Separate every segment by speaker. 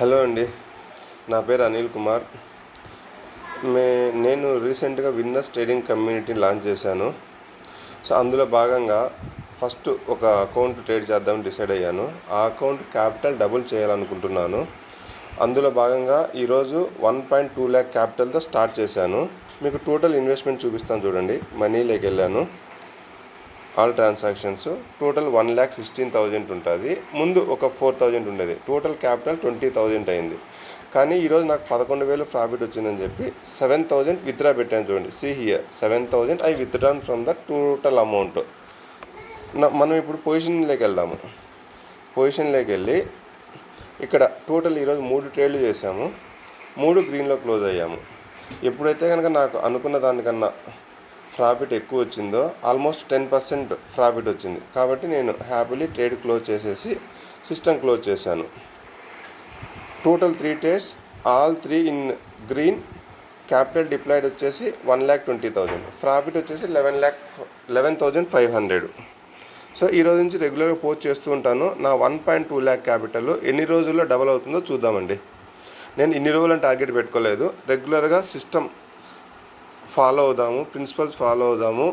Speaker 1: Hello అండి, నా పేరు అనిల్ కుమార్. నేను రీసెంట్గా విన్నర్స్ ట్రేడింగ్ కమ్యూనిటీని లాంచ్ చేశాను. సో అందులో భాగంగా ఫస్ట్ ఒక అకౌంట్ ట్రేడ్ చేద్దామని డిసైడ్ అయ్యాను. ఆ అకౌంట్ క్యాపిటల్ డబుల్ చేయాలనుకుంటున్నాను. అందులో భాగంగా ఈరోజు 1.2 lakh క్యాపిటల్తో స్టార్ట్ చేశాను. మీకు టోటల్ ఇన్వెస్ట్మెంట్ చూపిస్తాను చూడండి. మనీలోకి వెళ్ళాను, ఆల్ ట్రాన్సాక్షన్స్ టోటల్ 1,16,000 ఉంటుంది. ముందు ఒక 4,000 ఉండేది. టోటల్ క్యాపిటల్ 20,000 అయింది. కానీ ఈరోజు నాకు 11,000 ప్రాఫిట్ వచ్చిందని చెప్పి 7,000 విత్డ్రా పెట్టాను చూడండి. See here 7,000 I withdrawn from the total amount. మనం ఇప్పుడు పొజిషన్లోకి వెళ్దాము. పొజిషన్లోకి వెళ్ళి ఇక్కడ టోటల్ ఈరోజు 3 ట్రేడ్లు చేసాము. 3 గ్రీన్లో క్లోజ్ అయ్యాము. ఎప్పుడైతే కనుక నాకు అనుకున్న దానికన్నా ప్రాఫిట్ ఎక్కువ వచ్చిందో ఆల్మోస్ట్ 10% ప్రాఫిట్ వచ్చింది. కాబట్టి నేను హ్యాపీలీ ట్రేడ్ క్లోజ్ చేసేసి సిస్టమ్ క్లోజ్ చేశాను. Total 3 trades, all 3 in green. Capital deployed వచ్చేసి 1,20,000, ప్రాఫిట్ వచ్చేసి 11,500. సో ఈరోజు నుంచి రెగ్యులర్గా పోస్ట్ చేస్తూ ఉంటాను. నా 1.2 lakh క్యాపిటల్ ఎన్ని రోజుల్లో డబల్ అవుతుందో చూద్దామండి. నేను ఇన్ని రోజులను టార్గెట్ పెట్టుకోలేదు. రెగ్యులర్గా సిస్టమ్ ఫాలో అవుదాము, ప్రిన్సిపల్స్ ఫాలో అవుదాము,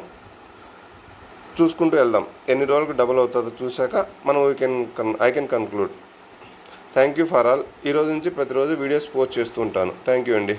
Speaker 1: చూసుకుంటూ వెళ్దాం. ఎన్ని రోజులకు డబుల్ అవుతుందో చూశాక మనం I can conclude. Thank you for all. ఈరోజు నుంచి ప్రతిరోజు వీడియోస్ పోస్ట్ చేస్తూ ఉంటాను. థ్యాంక్ యూ అండి.